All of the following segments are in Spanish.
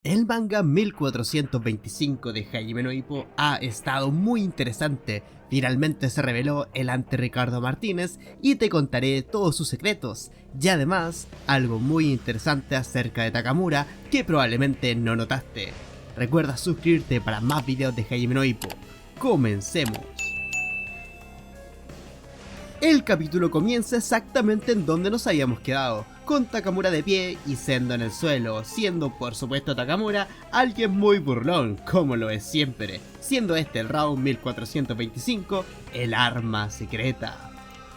El manga 1425 de Hajime no Ippo ha estado muy interesante. Finalmente se reveló el ante Ricardo Martínez y te contaré todos sus secretos. Y además, algo muy interesante acerca de Takamura que probablemente no notaste. Recuerda suscribirte para más videos de Hajime no Ippo. ¡Comencemos! El capítulo comienza exactamente en donde nos habíamos quedado, con Takamura de pie y Sendo en el suelo, siendo por supuesto Takamura alguien muy burlón, como lo es siempre, siendo este el round 1425, el arma secreta.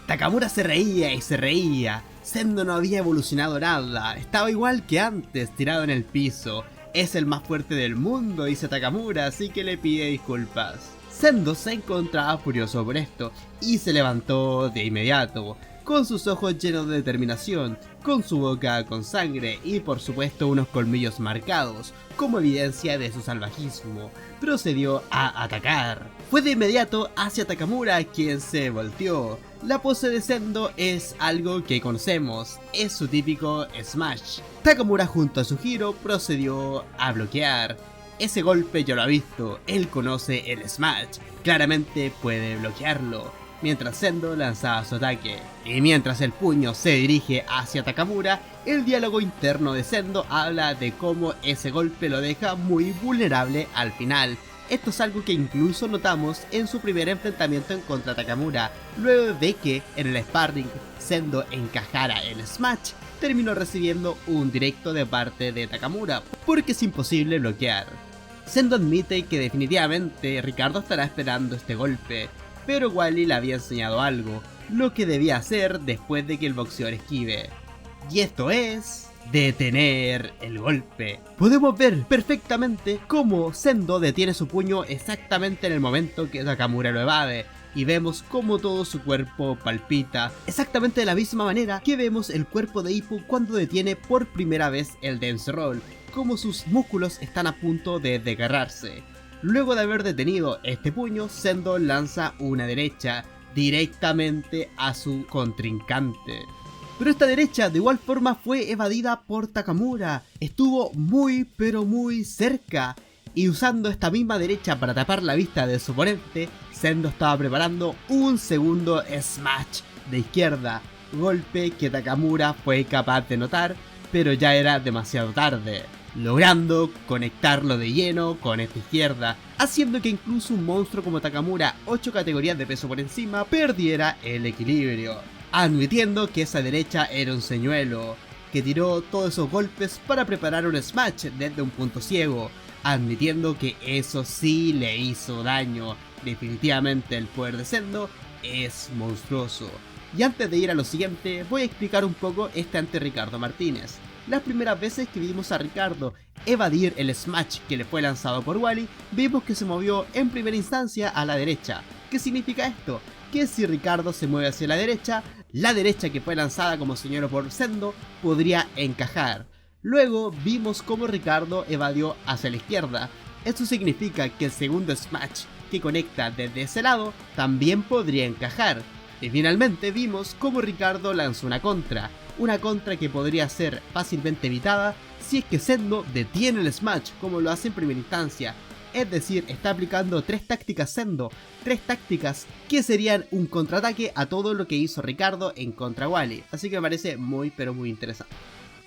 Takamura se reía y se reía, Sendo no había evolucionado nada, estaba igual que antes, tirado en el piso. Es el más fuerte del mundo, dice Takamura, así que le pide disculpas. Sendo se encontraba furioso por esto y se levantó de inmediato, con sus ojos llenos de determinación, con su boca con sangre y por supuesto unos colmillos marcados, como evidencia de su salvajismo. Procedió a atacar. Fue de inmediato hacia Takamura, quien se volteó. La pose de Sendo es algo que conocemos, es su típico smash. Takamura junto a Sujiro procedió a bloquear. Ese golpe ya lo ha visto, él conoce el smash, claramente puede bloquearlo, mientras Sendo lanzaba su ataque. Y mientras el puño se dirige hacia Takamura, el diálogo interno de Sendo habla de cómo ese golpe lo deja muy vulnerable al final. Esto es algo que incluso notamos en su primer enfrentamiento en contra Takamura, luego de que en el sparring Sendo encajara el smash, terminó recibiendo un directo de parte de Takamura, porque es imposible bloquear. Sendo admite que definitivamente Ricardo estará esperando este golpe, pero Wally le había enseñado algo, lo que debía hacer después de que el boxeador esquive. Y esto es detener el golpe. Podemos ver perfectamente cómo Sendo detiene su puño exactamente en el momento que Takamura lo evade, y vemos cómo todo su cuerpo palpita, exactamente de la misma manera que vemos el cuerpo de Ippo cuando detiene por primera vez el Dance Roll, como sus músculos están a punto de desgarrarse. Luego de haber detenido este puño, Sendo lanza una derecha directamente a su contrincante. Pero esta derecha de igual forma fue evadida por Takamura, estuvo muy pero muy cerca, y usando esta misma derecha para tapar la vista de su oponente, Sendo estaba preparando un segundo smash de izquierda, golpe que Takamura fue capaz de notar, pero ya era demasiado tarde, logrando conectarlo de lleno con esta izquierda, haciendo que incluso un monstruo como Takamura, 8 categorías de peso por encima, perdiera el equilibrio, admitiendo que esa derecha era un señuelo, que tiró todos esos golpes para preparar un smash desde un punto ciego, admitiendo que eso sí le hizo daño. Definitivamente el poder de Sendo es monstruoso. Y antes de ir a lo siguiente, voy a explicar un poco este ante Ricardo Martínez. Las primeras veces que vimos a Ricardo evadir el smash que le fue lanzado por Wally, vimos que se movió en primera instancia a la derecha. ¿Qué significa esto? Que si Ricardo se mueve hacia la derecha que fue lanzada como señuelo por Sendo podría encajar. Luego vimos cómo Ricardo evadió hacia la izquierda. Esto significa que el segundo smash que conecta desde ese lado también podría encajar. Y finalmente vimos cómo Ricardo lanzó una contra que podría ser fácilmente evitada si es que Sendo detiene el smash como lo hace en primera instancia. Es decir, está aplicando 3 tácticas Sendo, 3 tácticas que serían un contraataque a todo lo que hizo Ricardo en contra Wally. Así que me parece muy pero muy interesante.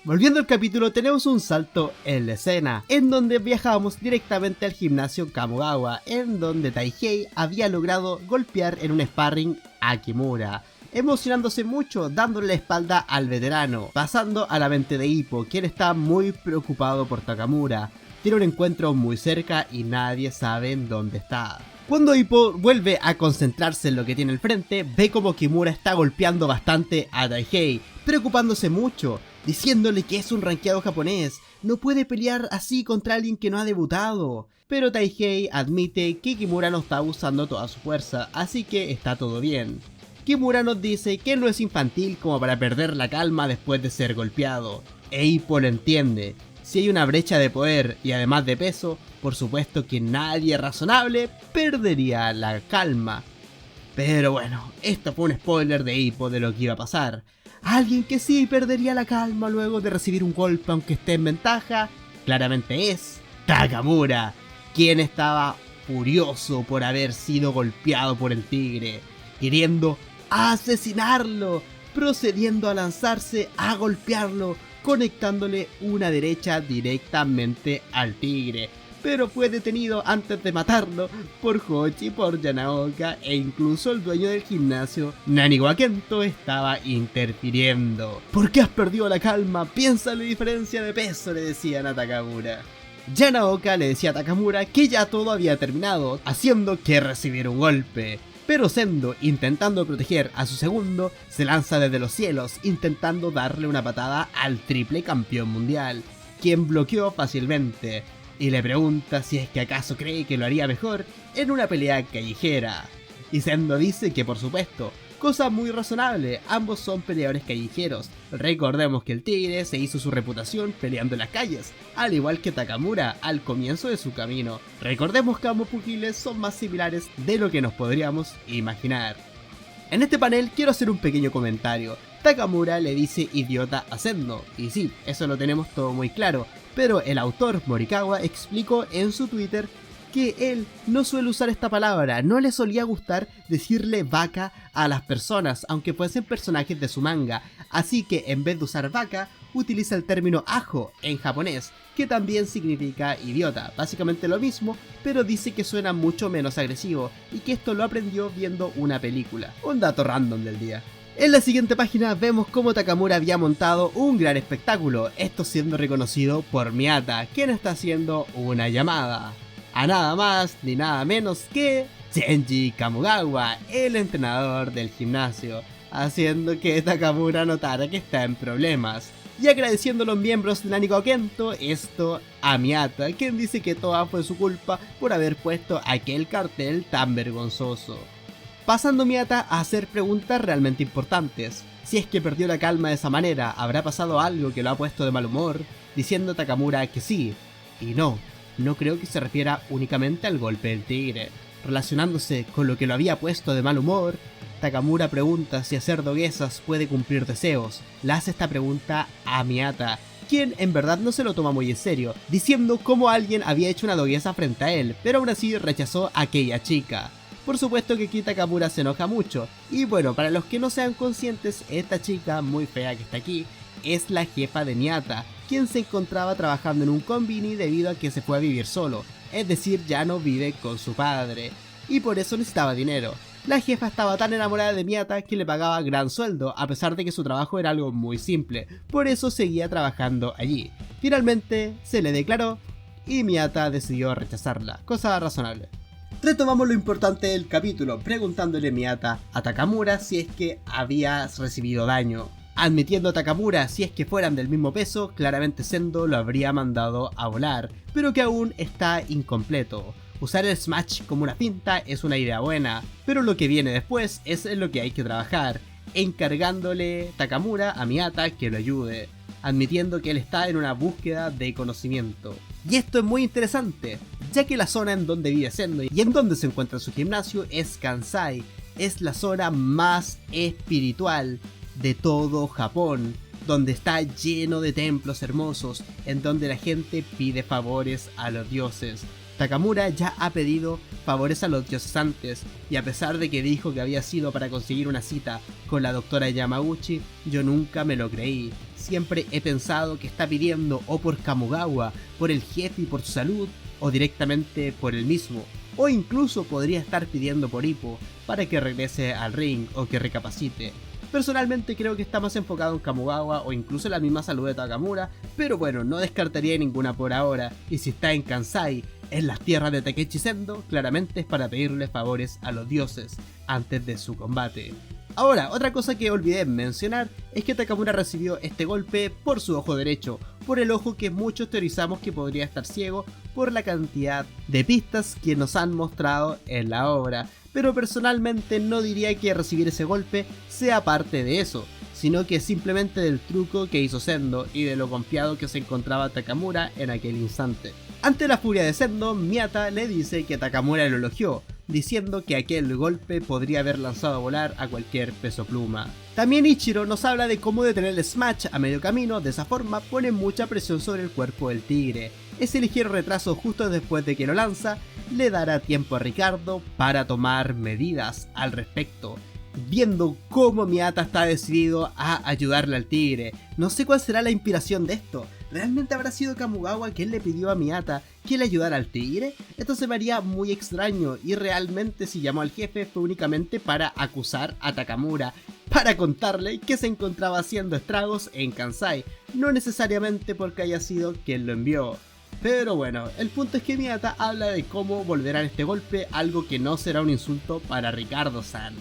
Volviendo al capítulo, tenemos un salto en la escena, en donde viajábamos directamente al gimnasio Kamogawa, en donde Taihei había logrado golpear en un sparring a Kimura, emocionándose mucho, dándole la espalda al veterano, pasando a la mente de Ippo, quien está muy preocupado por Takamura. Tiene un encuentro muy cerca y nadie sabe en dónde está. Cuando Ippo vuelve a concentrarse en lo que tiene al frente, ve como Kimura está golpeando bastante a Taihei, preocupándose mucho, diciéndole que es un rankeado japonés, no puede pelear así contra alguien que no ha debutado. Pero Taihei admite que Kimura no está usando toda su fuerza, así que está todo bien. Kimura nos dice que no es infantil como para perder la calma después de ser golpeado, e Ippo lo entiende. Si hay una brecha de poder y además de peso, por supuesto que nadie razonable perdería la calma. Pero bueno, esto fue un spoiler de Ippo de lo que iba a pasar. Alguien que sí perdería la calma luego de recibir un golpe aunque esté en ventaja claramente es Takamura, quien estaba furioso por haber sido golpeado por el tigre, queriendo asesinarlo, procediendo a lanzarse a golpearlo, conectándole una derecha directamente al tigre, pero fue detenido antes de matarlo por Hochi, por Yanaoka e incluso el dueño del gimnasio, Naniwa Kento, estaba interfiriendo. ¿Por qué has perdido la calma? Piensa en la diferencia de peso, le decían a Takamura. Yanaoka le decía a Takamura que ya todo había terminado, haciendo que recibiera un golpe. Pero Sendo, intentando proteger a su segundo, se lanza desde los cielos, intentando darle una patada al triple campeón mundial, quien bloqueó fácilmente, y le pregunta si es que acaso cree que lo haría mejor en una pelea callejera. Y Sendo dice que por supuesto, cosa muy razonable, ambos son peleadores callejeros. Recordemos que el tigre se hizo su reputación peleando en las calles, al igual que Takamura al comienzo de su camino. Recordemos que ambos pugiles son más similares de lo que nos podríamos imaginar. En este panel quiero hacer un pequeño comentario. Takamura le dice idiota a Sendo, y sí, eso lo tenemos todo muy claro, pero el autor Morikawa explicó en su Twitter que él no suele usar esta palabra, no le solía gustar decirle vaca a las personas, aunque fuesen personajes de su manga, así que en vez de usar vaca, utiliza el término ajo en japonés, que también significa idiota, básicamente lo mismo, pero dice que suena mucho menos agresivo, y que esto lo aprendió viendo una película. Un dato random del día. En la siguiente página vemos cómo Takamura había montado un gran espectáculo, esto siendo reconocido por Miyata, quien está haciendo una llamada a nada más ni nada menos que Shinji Kamogawa, el entrenador del gimnasio, haciendo que Takamura notara que está en problemas, y agradeciendo a los miembros de Naniwa Kento esto a Miyata, quien dice que toda fue su culpa por haber puesto aquel cartel tan vergonzoso. Pasando Miyata a hacer preguntas realmente importantes. Si es que perdió la calma de esa manera, ¿habrá pasado algo que lo ha puesto de mal humor? Diciendo a Takamura que sí, y no creo que se refiera únicamente al golpe del tigre. Relacionándose con lo que lo había puesto de mal humor, Takamura pregunta si hacer doguesas puede cumplir deseos. Le hace esta pregunta a Miyata, quien en verdad no se lo toma muy en serio, diciendo cómo alguien había hecho una doguesa frente a él, pero aún así rechazó a aquella chica. Por supuesto que aquí Takamura se enoja mucho, y bueno, para los que no sean conscientes, esta chica muy fea que está aquí es la jefa de Miyata, quien se encontraba trabajando en un konbini debido a que se fue a vivir solo, es decir, ya no vive con su padre, y por eso necesitaba dinero. La jefa estaba tan enamorada de Miyata que le pagaba gran sueldo, a pesar de que su trabajo era algo muy simple, por eso seguía trabajando allí. Finalmente se le declaró y Miyata decidió rechazarla, cosa razonable. Retomamos lo importante del capítulo, preguntándole Miyata a Takamura si es que había recibido daño. Admitiendo a Takamura si es que fueran del mismo peso, claramente Sendo lo habría mandado a volar, pero que aún está incompleto. Usar el Smash como una finta es una idea buena, pero lo que viene después es en lo que hay que trabajar, encargándole Takamura a Miyata que lo ayude, admitiendo que él está en una búsqueda de conocimiento. Y esto es muy interesante, ya que la zona en donde vive Sendo y en donde se encuentra su gimnasio es Kansai, es la zona más espiritual de todo Japón, donde está lleno de templos hermosos, en donde la gente pide favores a los dioses. Takamura ya ha pedido favores a los dioses antes, y a pesar de que dijo que había sido para conseguir una cita con la doctora Yamaguchi, yo nunca me lo creí. Siempre he pensado que está pidiendo o por Kamogawa, por el jefe y por su salud, o directamente por él mismo, o incluso podría estar pidiendo por Ippo, para que regrese al ring o que recapacite. Personalmente creo que está más enfocado en Kamogawa o incluso en la misma salud de Takamura, pero bueno, no descartaría ninguna por ahora, y si está en Kansai, en las tierras de Takeshi Sendo, claramente es para pedirle favores a los dioses antes de su combate. Ahora, otra cosa que olvidé mencionar es que Takamura recibió este golpe por su ojo derecho, por el ojo que muchos teorizamos que podría estar ciego por la cantidad de pistas que nos han mostrado en la obra, pero personalmente no diría que recibir ese golpe sea parte de eso, sino que simplemente del truco que hizo Sendo y de lo confiado que se encontraba Takamura en aquel instante. Ante la furia de Sendo, Miyata le dice que Takamura lo elogió, diciendo que aquel golpe podría haber lanzado a volar a cualquier peso pluma. También Ichiro nos habla de cómo detener el Smash a medio camino, de esa forma pone mucha presión sobre el cuerpo del tigre. Ese ligero retraso justo después de que lo lanza le dará tiempo a Ricardo para tomar medidas al respecto. Viendo cómo Miyata está decidido a ayudarle al tigre, no sé cuál será la inspiración de esto. ¿Realmente habrá sido Kamugawa quien le pidió a Miyata que le ayudara al tigre? Esto se me haría muy extraño, y realmente si llamó al jefe fue únicamente para acusar a Takamura, para contarle que se encontraba haciendo estragos en Kansai, no necesariamente porque haya sido quien lo envió. Pero bueno, el punto es que Miyata habla de cómo volverá este golpe, algo que no será un insulto para Ricardo-san,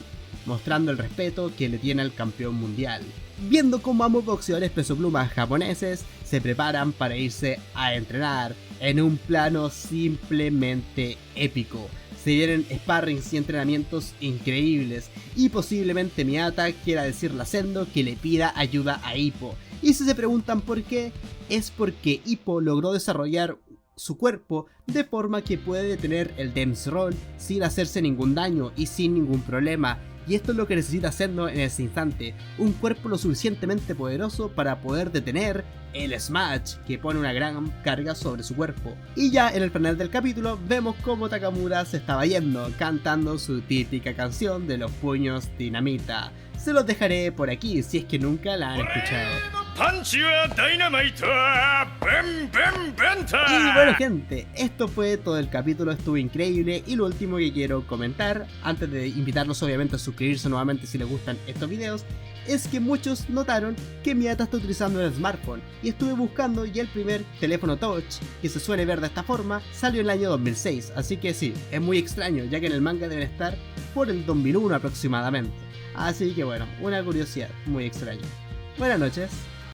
mostrando el respeto que le tiene al campeón mundial. Viendo cómo ambos boxeadores pesoplumas japoneses se preparan para irse a entrenar en un plano simplemente épico. Se vienen sparrings y entrenamientos increíbles, y posiblemente Miyata quiera decirle a Sendo que le pida ayuda a Ippo. Y si se preguntan por qué, es porque Ippo logró desarrollar su cuerpo de forma que puede detener el Dems Roll sin hacerse ningún daño y sin ningún problema. Y esto es lo que necesita Sendo en ese instante, un cuerpo lo suficientemente poderoso para poder detener el Smash, que pone una gran carga sobre su cuerpo. Y ya en el final del capítulo vemos cómo Takamura se estaba yendo, cantando su típica canción de los puños dinamita. Se los dejaré por aquí si es que nunca la han escuchado. Y bueno gente, esto fue todo el capítulo, estuvo increíble, y lo último que quiero comentar, antes de invitarlos obviamente a suscribirse nuevamente si les gustan estos videos, es que muchos notaron que Miyata está utilizando el smartphone, y estuve buscando y el primer teléfono touch que se suele ver de esta forma salió en el año 2006, así que sí, es muy extraño ya que en el manga deben estar por el 2001 aproximadamente. Así que bueno, una curiosidad muy extraña. Buenas noches.